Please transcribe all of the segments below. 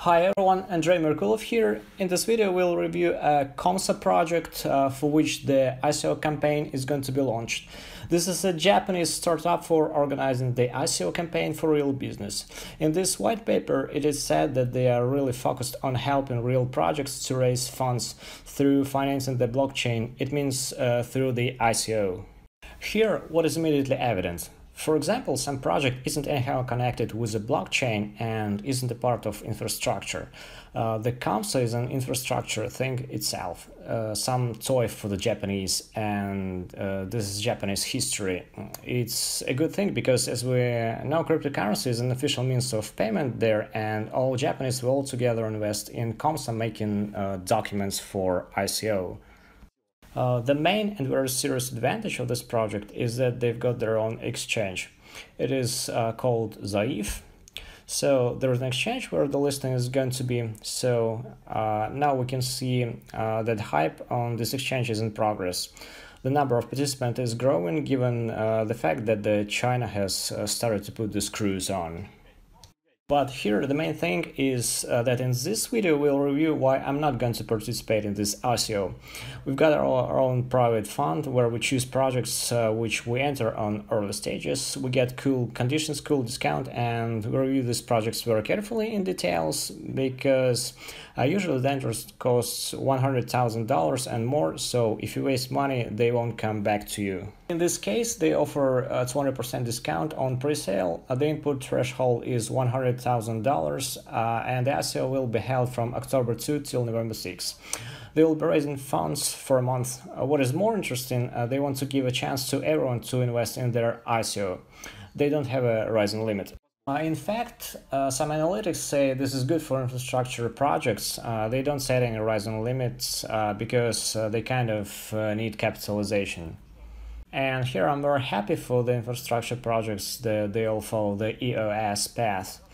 Hi everyone, Andrei Merkulov here. In this video we'll review a COMSA project for which the ICO campaign is going to be launched. This is a Japanese startup for organizing the ICO campaign for real business. In this white paper it is said that they are really focused on helping real projects to raise funds through financing the blockchain. It means through the ICO. Here what is immediately evident. For example, some project isn't anyhow connected with the blockchain and isn't a part of infrastructure. The COMSA is an infrastructure thing itself, some toy for the Japanese, and this is Japanese history. It's a good thing because, as we know, cryptocurrency is an official means of payment there, and all Japanese will together invest in COMSA making documents for ICO. The main and very serious advantage of this project is that they've got their own exchange. It is called ZAIF. So there's an exchange where the listing is going to be. So now we can see that hype on this exchange is in progress. The number of participants is growing given the fact that China has started to put the screws on. But here the main thing is that in this video we'll review why I'm not going to participate in this ICO. We've got our own private fund where we choose projects which we enter on early stages. We get cool conditions, cool discount, and we review these projects very carefully in details because usually the interest costs $100,000 and more, so if you waste money they won't come back to you. In this case they offer a 20% discount on pre-sale. The input threshold is $100,000 and the ICO will be held from October 2 till November 6. They will be raising funds for a month. What is more interesting, they want to give a chance to everyone to invest in their ICO. They don't have a rising limit. In fact, some analytics say this is good for infrastructure projects. They don't set any rising limits because they kind of need capitalization. And here I'm very happy for the infrastructure projects that they all follow the EOS path.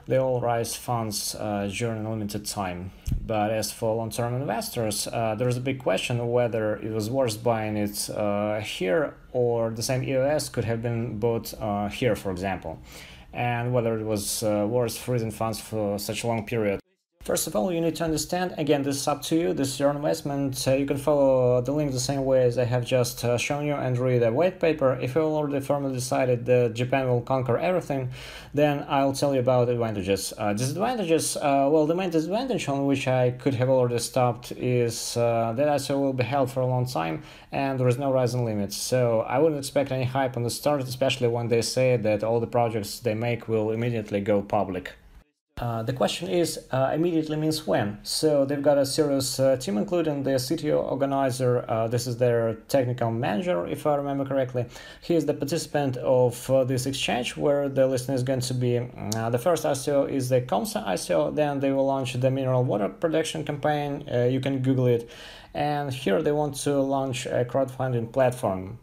They all raise funds during a limited time. But as for long-term investors, there's a big question whether it was worth buying it here or the same EOS could have been bought here, for example, and whether it was worth freezing funds for such a long period. First of all, you need to understand, again, this is up to you, this is your investment. You can follow the link the same way as I have just shown you and read a white paper. If you already firmly decided that Japan will conquer everything, then I'll tell you about advantages. Disadvantages, well, the main disadvantage on which I could have already stopped is that ICO will be held for a long time and there is no rising limits. So I wouldn't expect any hype on the start, especially when they say that all the projects they make will immediately go public. The question is, immediately means when? So they've got a serious team, including the CTO organizer. This is their technical manager, if I remember correctly. He is the participant of this exchange where the listing is going to be. The first ICO is the COMSA ICO, then they will launch the mineral water production campaign. You can Google it. And here they want to launch a crowdfunding platform.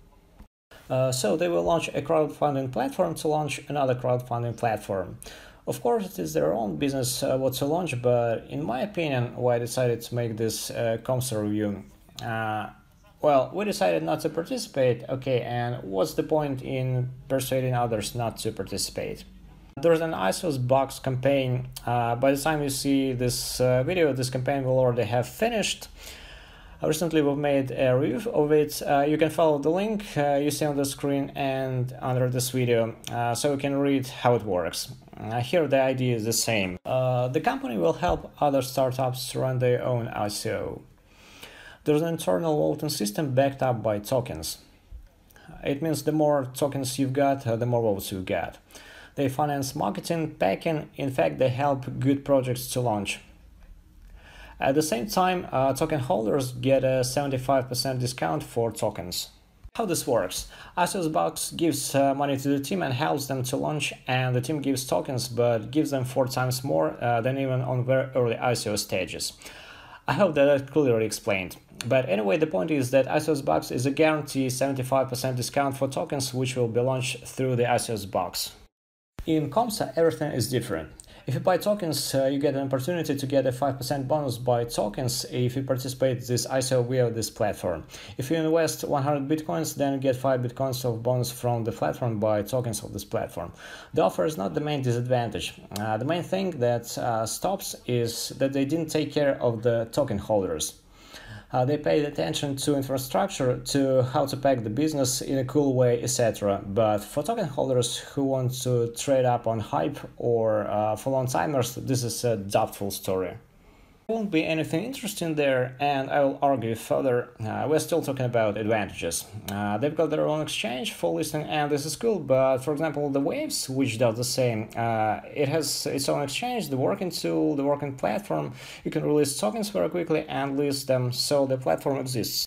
So they will launch a crowdfunding platform to launch another crowdfunding platform. Of course, it is their own business what to launch, but in my opinion, why I decided to make this COMSA review? Well, we decided not to participate, okay, and what's the point in persuading others not to participate? There's an ICO Box campaign. By the time you see this video, this campaign will already have finished. Recently we've made a review of it. You can follow the link you see on the screen and under this video so you can read how it works. Here the idea is the same. The company will help other startups to run their own ICO. There's an internal voting system backed up by tokens. It means the more tokens you've got, the more votes you get. They finance marketing, packing, in fact they help good projects to launch. At the same time, token holders get a 75% discount for tokens. How this works? ICO Box gives money to the team and helps them to launch, and the team gives tokens but gives them 4 times more than even on very early ICO stages. I hope that that's clearly explained. But anyway, the point is that ICO Box is a guaranteed 75% discount for tokens which will be launched through the ICO Box. In COMSA, everything is different. If you buy tokens, you get an opportunity to get a 5% bonus by tokens if you participate in this ICO via this platform. If you invest 100 bitcoins, then you get 5 bitcoins of bonus from the platform by tokens of this platform. The offer is not the main disadvantage. The main thing that stops is that they didn't take care of the token holders. They paid attention to infrastructure, to how to pack the business in a cool way, etc. But for token holders who want to trade up on hype or for long-timers, this is a doubtful story. There won't be anything interesting there, and I will argue further. We're still talking about advantages. They've got their own exchange for listing, and this is cool, but for example, the Waves, which does the same, it has its own exchange, the working tool, the working platform. You can release tokens very quickly and list them, so the platform exists.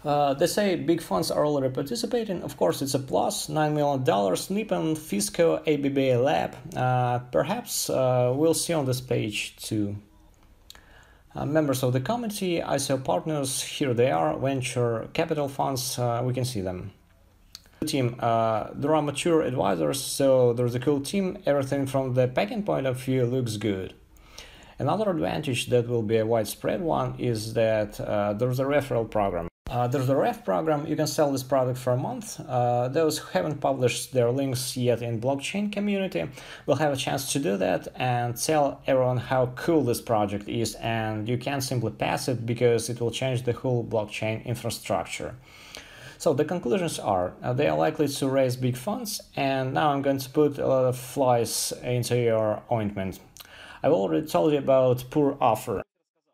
They say big funds are already participating. Of course, it's a plus. $9 million, Nippon, FISCO, ABBALab. Perhaps we'll see on this page too. Members of the committee, ICO partners, here they are, venture capital funds, we can see them. Team, there are mature advisors, so there's a cool team, everything from the packing point of view looks good. Another advantage that will be a widespread one is that there's a referral program. There's a ref program, you can sell this product for a month. Those who haven't published their links yet in blockchain community will have a chance to do that and tell everyone how cool this project is, and you can't simply pass it because it will change the whole blockchain infrastructure. So the conclusions are, they are likely to raise big funds, and now I'm going to put a lot of flies into your ointment. I've already told you about poor offer.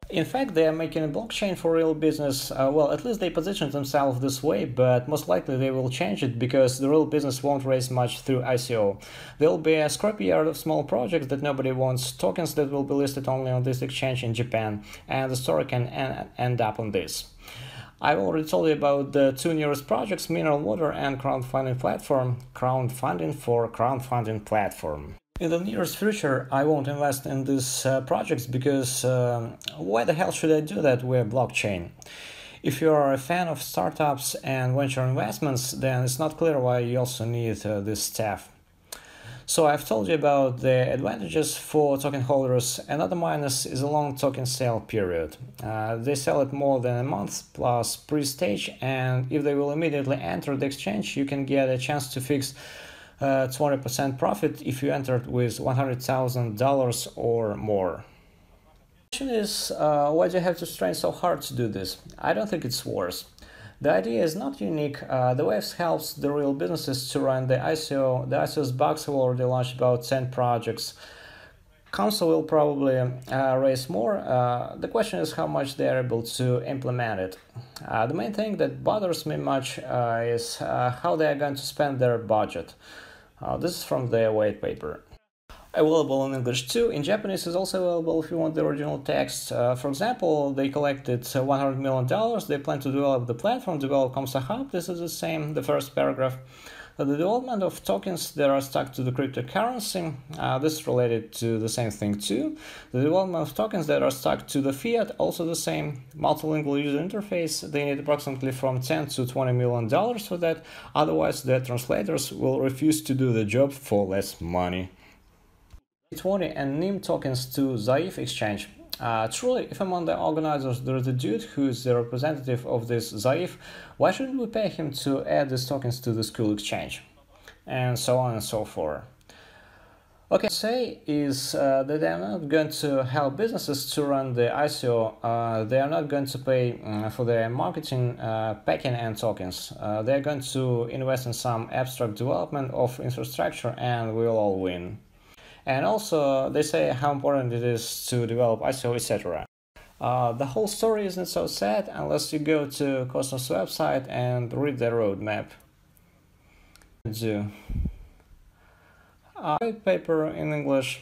In fact, they are making a blockchain for real business. Well, at least they position themselves this way, but most likely they will change it because the real business won't raise much through ICO. There will be a scrapyard of small projects that nobody wants, tokens that will be listed only on this exchange in Japan, and the story can end up on this. I've already told you about the two newest projects, Mineral Water and Crowdfunding Platform. Crowdfunding for Crowdfunding Platform. In the nearest future, I won't invest in these projects because why the hell should I do that with blockchain? If you are a fan of startups and venture investments, then it's not clear why you also need this stuff. So I've told you about the advantages for token holders. Another minus is a long token sale period. They sell it more than a month plus pre-stage, and if they will immediately enter the exchange, you can get a chance to fix 20% profit if you entered with $100,000 or more. The question is, why do you have to strain so hard to do this? I don't think it's worse. The idea is not unique. The Waves helps the real businesses to run the ICO. The ICO Box will already launch about 10 projects. COMSA will probably raise more. The question is how much they are able to implement it. The main thing that bothers me much is how they are going to spend their budget. This is from their white paper. Available in English too. In Japanese is also available if you want the original text. For example, they collected $100 million. They plan to develop the platform, develop COMSA Hub. This is the same, the first paragraph. The development of tokens that are stuck to the cryptocurrency, this is related to the same thing too. The development of tokens that are stuck to the fiat, also the same. Multilingual user interface, they need approximately from $10 to $20 million for that, otherwise the translators will refuse to do the job for less money. 20 and NIM tokens to Zaif exchange. Truly, if among the organizers there is a dude who is the representative of this Zaif, why shouldn't we pay him to add these tokens to this cool exchange? And so on and so forth. Okay, say is that they are not going to help businesses to run the ICO. They are not going to pay for their marketing, packing and tokens. They are going to invest in some abstract development of infrastructure and we'll all win. And also, they say how important it is to develop ICO, etc. The whole story isn't so sad unless you go to Cosmos website and read the roadmap. White paper in English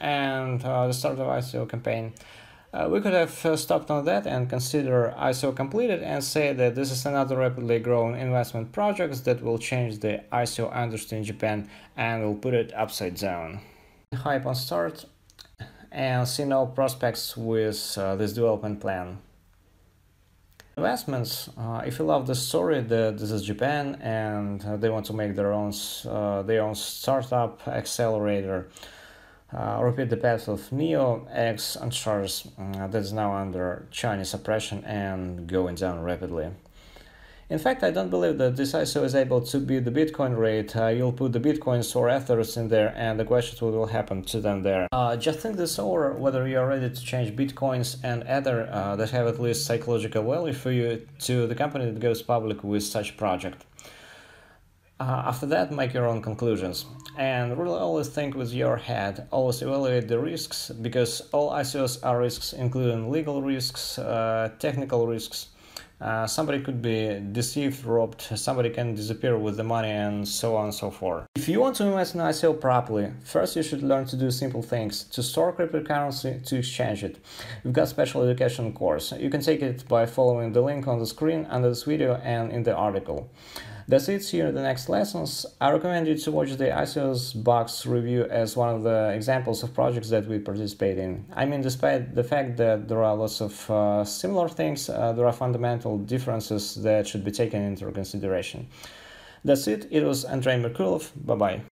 and the start of ICO campaign. We could have stopped on that and consider ICO completed and say that this is another rapidly growing investment project that will change the ICO industry in Japan and will put it upside down. Hype on start and see no prospects with this development plan. Investments, if you love the story that this is Japan and they want to make their own startup accelerator, repeat the path of Neo, X, and Stars that's now under Chinese oppression and going down rapidly. In fact, I don't believe that this ICO is able to beat the Bitcoin rate. You'll put the Bitcoins or Ethers in there and the questions what will happen to them there. Just think this over, whether you're ready to change Bitcoins and Ether that have at least psychological value for you to the company that goes public with such project. After that, make your own conclusions. And really always think with your head, always evaluate the risks, because all ICOs are risks, including legal risks, technical risks. Somebody could be deceived, robbed, somebody can disappear with the money, and so on and so forth. If you want to invest in ICO properly, first you should learn to do simple things: to store cryptocurrency, to exchange it. We've got special education course. You can take it by following the link on the screen under this video and in the article. That's it. See you in the next lessons. I recommend you to watch the ICO Box review as one of the examples of projects that we participate in. I mean, despite the fact that there are lots of similar things, there are fundamental differences that should be taken into consideration. That's it. It was Andrei Merkulov. Bye-bye.